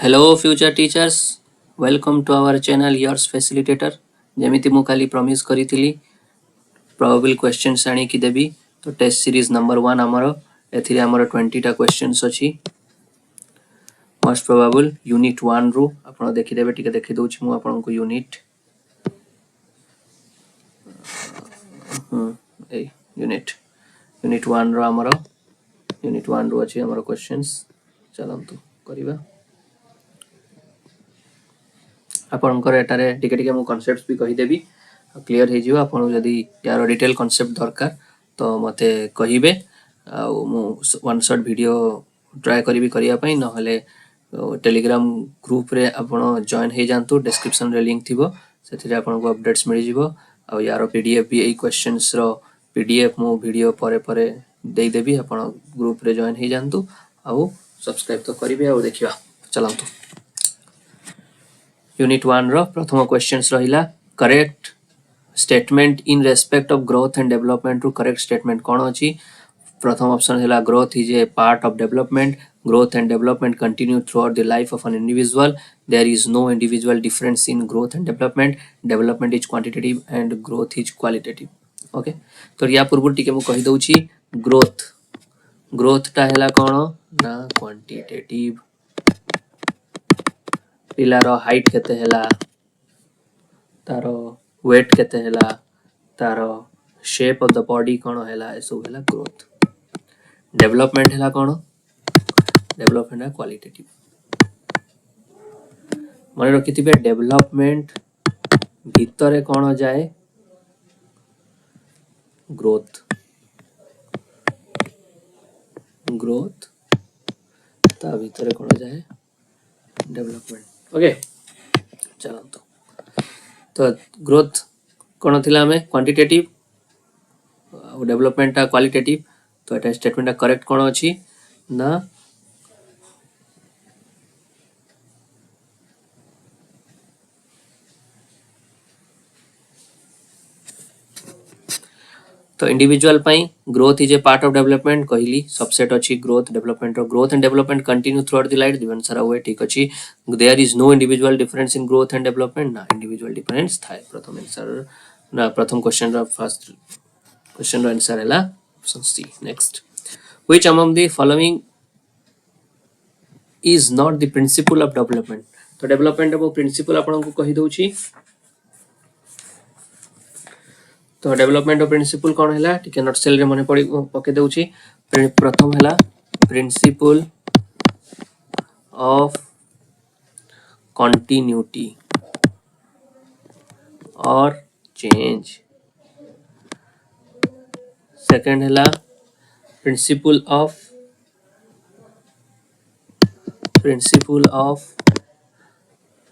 Hello future teachers, welcome to our channel yours facilitator. ଯେମିତି ମୁଁ କାଲି ପ୍ରମିସ୍ କରିଥିଲି probable questions ଆଣିକି ଦେବି ତ ଟେଷ୍ଟ ସିରିଜ ନମ୍ବର 1 ଆମର ଏଥିରେ ଆମର 20ଟା questions ଅଛି most probable unit 1 ରୁ ଆପଣ ଦେଖିଦେବେ ଟିକେ ଦେଖି ଦଉଛି ମୁଁ ଆପଣଙ୍କୁ unit ए unit 1 रो ଆମର unit 1 ରୁ ଅଛି ଆମର questions ଚାଲନ୍ତୁ କରିବା ଆପଣଙ୍କର ଏଟାରେ ଟିକେ ଟିକେ ମୁଁ କନସେପ୍ଟ ବି କହିଦେବି क्लियर हो जिवो आपन जदी यार डिटेल कांसेप्ट दरकार तो मते कहिबे आ मु वन शॉट वीडियो ट्राई करिवि करिया पई न हले टेलीग्राम ग्रुप रे आपन जॉइन हे जानतु डिस्क्रिप्शन रे लिंक थिबो सेथिरे आपन को अपडेट्स मिल जिवो आ यार पीडीएफ भी ए क्वेश्चंस रो पीडीएफ मु वीडियो परे परे देई देबी आपन ग्रुप रे जॉइन हे जानतु आ सब्सक्राइब तो करिवे आ देखिबा चलंतु यूनिट 1 रो प्रथम क्वेश्चंस रहिला correct statement in respect of growth and development to correct statement कौन अछि प्रथम ऑप्शन हैला growth is a part of development growth and development continue throughout the life of an individual there is no individual difference in growth and development is quantitative and growth is qualitative okay तो या पूर्व टिके मु कहि दउची growth ता हैला कौन ना quantitative पिलार हाइट केते हैला तारो वेट केते हैला तारो शेप ऑफ द बॉडी कोन हैला एसो हैला ग्रोथ डेवलपमेंट हैला कोन डेवलपमेंट है क्वालिटेटिव माने रखिथिबे डेवलपमेंट भीतरे कोन जाए ग्रोथ ता भीतरे कोन जाए डेवलपमेंट ओके चलंतो तो ग्रोथ कौन थिला हमें क्वांटिटेटिव और डेवलपमेंट टा क्वालिटेटिव तो एटा स्टेटमेंट टा करेक्ट कौन अछि ना तो इंडिविजुअल पई growth is a part of development कहली सबसेट अछि ग्रोथ डेवलपमेंट और growth and development continue throughout the life दिवन सारा वे ठीक अछि there is no individual difference in growth and development ना इंडिविजुअल डिफरेंस थाए प्रथम आंसर ना प्रथम क्वेश्चन रा फर्स्ट क्वेश्चन रा आंसर हैला option C next which among the following is not the principle of development तो डेवलपमेंट वो प्रिंसिपल आपन को कहि दउची तो डेवलपमेंट ऑफ प्रिंसिपल कौन हैला ठीक है नोट सेल रे मने पड़ी पके दउची प्रथम हैला प्रिंसिपल ऑफ कंटिन्यूटी और चेंज सेकंड हैला principle of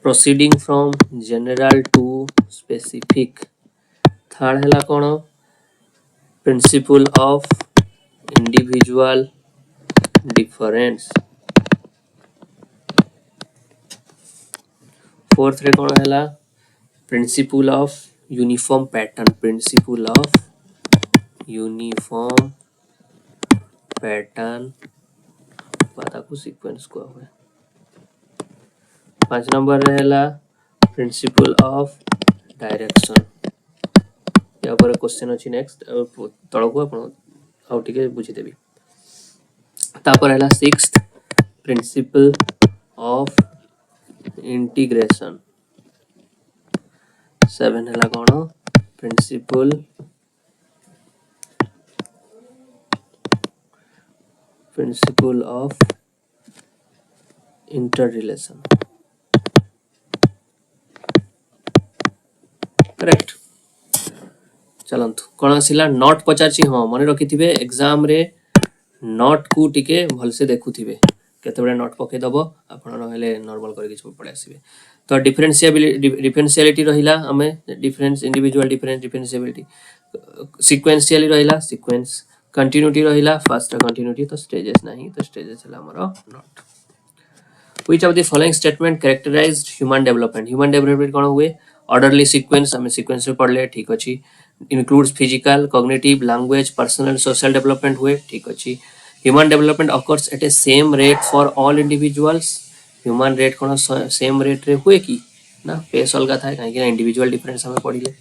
proceeding from general to specific third हैला कौन principle of individual difference fourth रे कौन हैला प्रिंसिपल ऑफ यूनिफॉर्म पैटर्न पता को सीक्वेंस को है 5 नंबर रहेला प्रिंसिपल ऑफ डायरेक्शन या पर क्वेश्चन अछि नेक्स्ट तळ को आपण आउ टिके बुझी देबी तापर हैला 6th प्रिंसिपल ऑफ इंटीग्रेशन 7 हैला कोन प्रिंसिपल ऑफ इंटररिलेशन करेक्ट चलंतु कोन आसिला नॉट पचाची हां मने रखिथिबे एग्जाम रे नॉट को टिके भल से देखुथिबे केते बडे नॉट पके दबो आपण रहले नॉर्मल करके सब पड़े आसीबे तो डिफरेंशियलिटी रहिला हमें डिफरेंस इंडिविजुअल डिफरेंशियलिटी सीक्वेंशियली रहिला सीक्वेंस कंटिन्यूटी रहिला फास्ट कंटिन्यूटी तो स्टेजेस नहीं तो स्टेजेस हला हमरो not which of the following statement characterized human development कोन हुए ऑर्डरली सीक्वेंस हमें सीक्वेंस में पढ़ले ठीक अछि includes physical cognitive language personal social development हुए ठीक अछि human development occurs at a same rate for all individuals human rate कौन सेम रेट रे हुए कि ना पेस अलग थाए कहीं इंडिविजुअल डिफरेंस हमें पढ़िले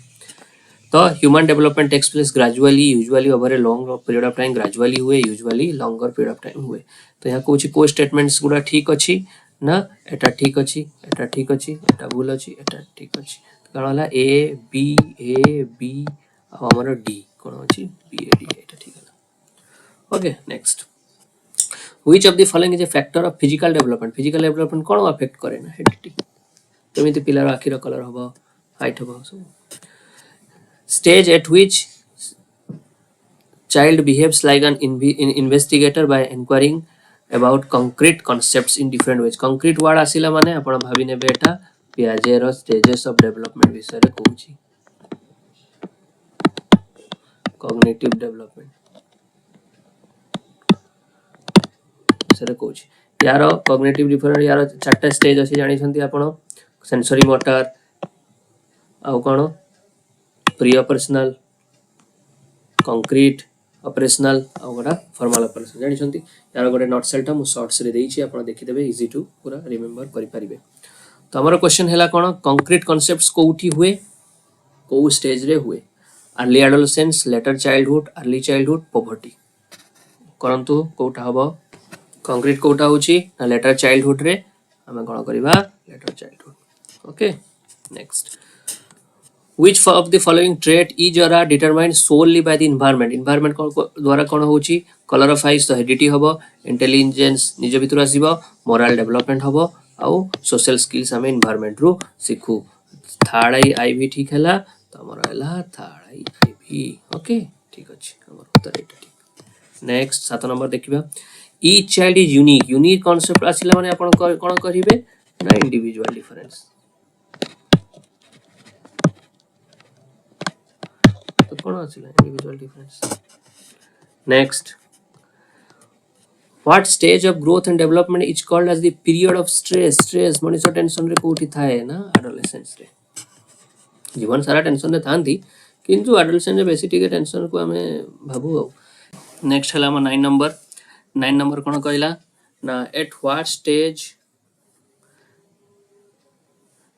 तो human development takes place gradually usually over a long period of time gradually हुए usually longer period of time हुए तो यहाँ कौन को स्टेटमेंट्स गुड़ा ठीक अच्छी ना एटा ठीक अच्छी एटा ठीक अच्छी एटा भूल अच्छी एटा ठीक अच्छी कौन होला ए बी आमर डी कौन अच्छी बी ए डी एटा ठीक है okay next which of the following is a factor of physical development कौन अफेक्ट करे ना हेडिटी केमिति पिलार आखिर कलर हबो हाइट हबो सब stage at which child behaves like an investigator by inquiring about concrete concepts in different ways concrete word आसिला माने आपण भाबी नेबे एटा पियाजे रो stages of development विषय रे कहूची cognitive development विषय रे कहूची यारो cognitive different यारो चारटा स्टेज अछि जानि छंती आपण sensory motor आउ कोन प्री ऑपरेशनल कंक्रीट ऑपरेशनल आ गोटा फॉर्मल ऑपरेशन जानि छंती यार गोटे नोट सेलटा मु शॉर्ट्स रे देइछि आपण देखि देबे इजी टू पूरा रिमेंबर करि परिबे तो हमर क्वेश्चन हैला कोन कंक्रीट कांसेप्ट्स कोउठी हुए को स्टेज रे हुए early adolescence letter childhood poverty करंतु कोउठा हबो कंक्रीट कोउठा होची ना लेटर चाइल्डहुड रे हमें कोन करबा letter childhood okay next Which of the following trait is or are determined solely by the environment? Environment द्वारा कौन होची color of eyes तो heredity हबो intelligence निज भितर आसीबो moral development हबो आउ social skills हमें environment रू सिखु थर्ड आई भी ठीक हैला तो हमर हैला थर्ड आई भी ओके ठीक अछि हमर उत्तर एटा ठीक नेक्स्ट 7 नंबर देखिबा each child is unique concept आसिला माने आपण कोन करिवे ना individual difference तो कौन आसिला individual difference next what stage of growth and development is called as the period of stress मनीष टेंशन रे कोठी थाए ना एडोलेसेंस रे जीवन सारा टेंशन रे थांती किंतु एडोलेसेंस रे बेसी टिके टेंशन को हमें भाबू नेक्स्ट हला 9 नंबर कोन कहला ना at what stage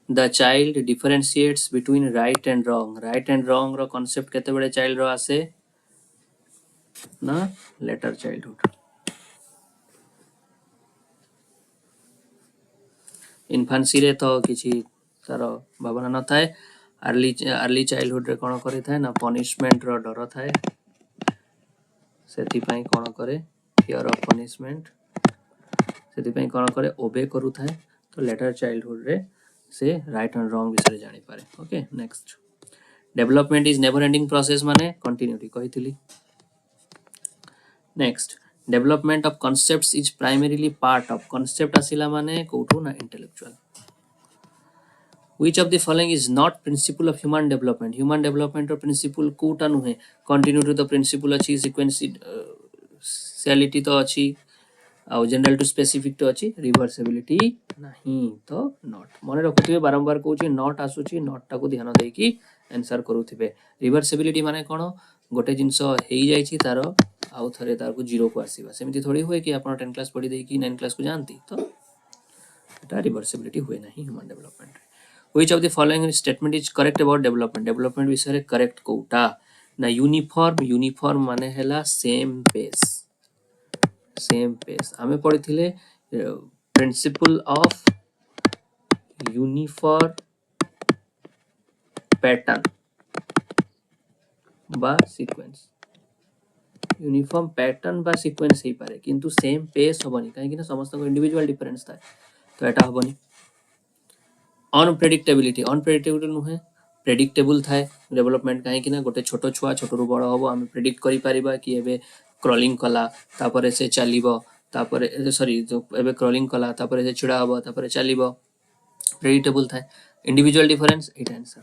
the child differentiates between right and wrong रो concept केते बड़े child रो आसे ना later childhood infancy रे तो किछि तारो भावना न थाए अर्ली चाइल्डहुड रे कोन करि थाए ना पनिशमेंट रो डर थाए सेति पई कोन करे फियर ऑफ पनिशमेंट सेति पई कोन करे ओबे करू थाए तो लेटर चाइल्डहुड रे से राइट एंड रॉन्ग विषय जानि पारे okay next development is never ending process माने कंटिन्यूटी कहितली next development of concepts is primarily part of concept आसिला माने कोठू ना intellectual which of the following is not principle of human development और प्रिंसिपल कोटा नुहे कंटिन्यूटी तो प्रिंसिपल अछि सीक्वेंशियलिटी तो अछि आ जनरल टू स्पेसिफिक तो अछि रिवर्सिबिलिटी नहीं तो नॉट मन रखुथिबे बारंबार कहूची नॉट आसुची नॉट टाको ध्यान देई कि आंसर करूथिबे रिवर्सिबिलिटी माने कोन गोटे जिंस हेई जाईची तारो आउ थरे तार को जीरो को आसीबा सेमिति थोड़ी होय कि आपण 10 क्लास पढी देई कि 9 क्लास को जानती तो एटा रिवर्सिबिलिटी होय नहीं human development which of the following statement is correct about development विषय रे करेक्ट कोटा ना यूनिफॉर्म माने हैला सेम पेस हमें पढ़ी थिले प्रिंसिपल ऑफ यूनिफॉर्म पैटर्न बा सीक्वेंस यूनिफॉर्म पैटर्न बा सीक्वेंस ही पारे किंतु सेम पेस होबनी काहे कि ना समस्त को इंडिविजुअल डिफरेंस था तो एटा होबनी अनप्रेडिक्टेबिलिटी नुहे प्रेडिक्टेबल थाए डेवलपमेंट काहे कि ना गोटे छोटो छुआ छोटो रु बड़ होबो हम प्रेडिक्ट करि परिबा कि एबे क्रॉलिंग कला तापरे से चलीबो तापरे सॉरी जो एबे क्रॉलिंग कला तापरे से छिड़ा होबो तापरे चलीबो प्रेडिक्टेबल थाए इंडिविजुअल डिफरेंस एट आंसर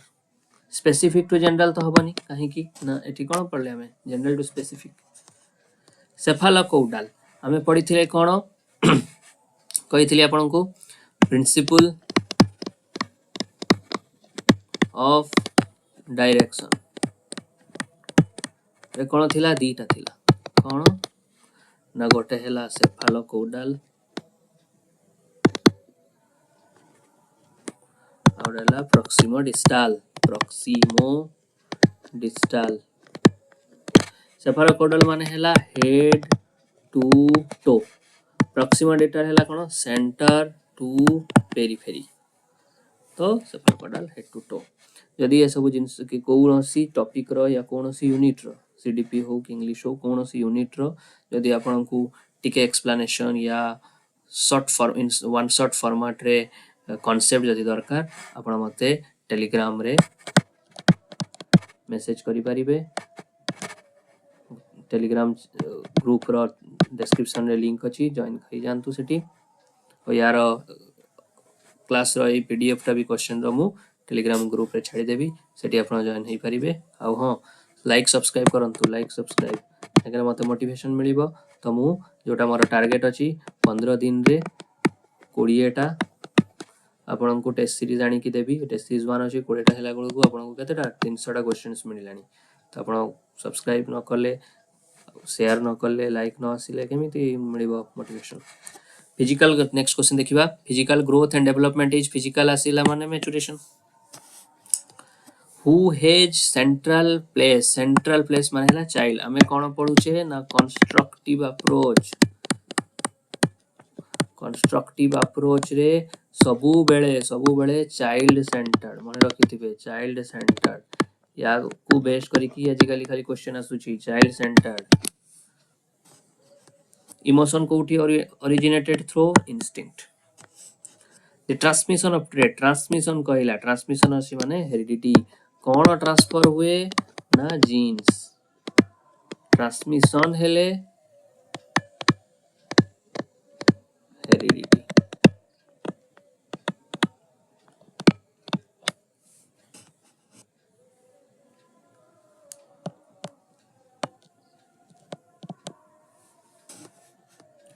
स्पेसिफिक टू जनरल तो होबनी काहे कि ना एठी कोन पढ़ले हमें जनरल टू स्पेसिफिक सेफालोकाउडाल हमें पढ़ी थिले कोन कहिथिले आपन को प्रिंसिपल ऑफ डायरेक्शन रे कोन थिला दीटा थिला कोन ना गोटे हैला सेफालोकाउडाल आउडला प्रॉक्सिमो डिस्टाल सेफालोपोडल माने हैला हेड टू टो प्रॉक्सिमो डिस्टाल हैला कोन सेंटर टू पेरिफेरी तो सेफालोपोडल हेड टू टो जदि ये सब जिंस कि कोनोसी टॉपिक रो या कोनोसी यूनिट रो सीडीपी हो कि इंग्लिश हो कोनोसी यूनिट रो जदि आपन को टिके एक्सप्लेनेशन या short form in one short format रे कॉन्सेप्ट जदि दरकार आपन मते टेलीग्राम रे मेसेज करि परिबे टेलीग्राम ग्रुप रो डिस्क्रिप्शन रे लिंक अछि जॉइन करि जानतु सेठी और यार क्लास रो पीडीएफ टा भी क्वेश्चन रो मु टेलीग्राम ग्रुप रे छाडी देबी सेठी आपन जॉइन हेई परिबे आ हां लाइक सब्सक्राइब करंतु लाइक सब्सक्राइब एकर मते मोटिवेशन मिलिबो तो मु जोटा मोर टारगेट अछि 15 दिन रे 20 टा आपन को टेस्ट सीरीज आनी की देबी टेस्ट सीरीज 1 अछि 20 टा हैला गुलो आपन को केतेटा 300 टा क्वेश्चंस मिलिलानी तो आपन सब्सक्राइब न करले शेयर न करले लाइक न आसिले केमिति मिलिबो मोटिवेशन फिजिकल नेक्स्ट क्वेश्चन देखिबा physical growth and development is physical आसिला माने मैच्योरेशन हु हैज सेंट्रल प्लेस माने हैला चाइल्ड हमें कोन पढुचे ना कंस्ट्रक्टिव अप्रोच रे सबु बेले चाइल्ड सेंटर्ड माने रखिथिबे चाइल्ड सेंटर्ड या को बेस करी कि आजिकली खाली क्वेश्चन आसुची चाइल्ड सेंटर्ड इमोशन कोठी originated through instinct the transmission of trait transmission कहला ट्रांसमिशन अछि माने हेरिडिटी कोन ट्रांसफर हुए ना जीन्स ट्रांसमिशन हेले हेरिडिटी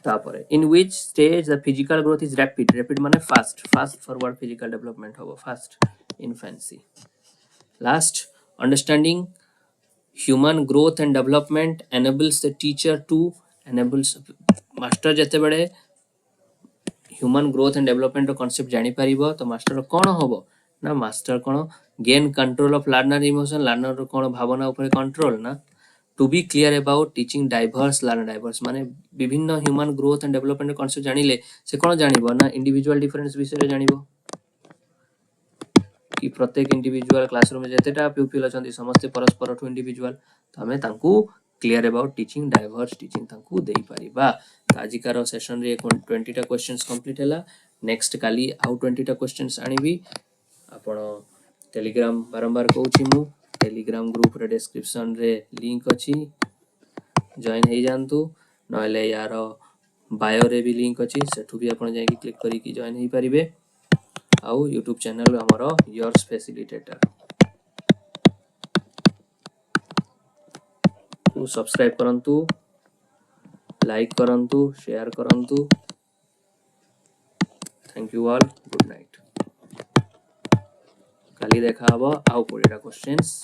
तापरे in which stage the physical growth is rapid माने फास्ट फॉरवर्ड फिजिकल डेवलपमेंट होबो fast infancy last understanding human growth and development enables the teacher to enables master जते बड़े human growth and development रो concept जानि परिबो तो master कोन होबो ना मास्टर कोन gain control of learner emotion learner रो कोन भावना ऊपर कंट्रोल ना to be clear about teaching diverse learner diverse माने विभिन्न human growth and development concept जानिले से कोन जानिबो ना इंडिविजुअल डिफरेंस विषय जानिबो कि प्रत्येक इंडिविजुअल क्लासरूम में जतेटा प्यूपिल अछंती समस्त परस्पर ठु इंडिविजुअल तो हमें तांकू clear about teaching diverse teaching तांकू देई परिबा तो आजिकार सेशन रे 20 टा क्वेश्चंस कंप्लीट हैला नेक्स्ट काली आउ 20 टा क्वेश्चंस आनिबी आपण टेलीग्राम बारंबार कहूची मु टेलीग्राम ग्रुप रे डिस्क्रिप्शन रे लिंक अछि जॉइन हेई जानतु नले यार बायो रे भी लिंक अछि सेठु भी आपण जाई क्लिक करी कि जॉइन हेई परिबे आउ YouTube चैनल हमरो योर्स फैसिलिटेटर को सब्सक्राइब करंतु लाइक करंतु शेयर करंतु thank you all good night काली देखा हबो आउ 20 टा क्वेश्चंस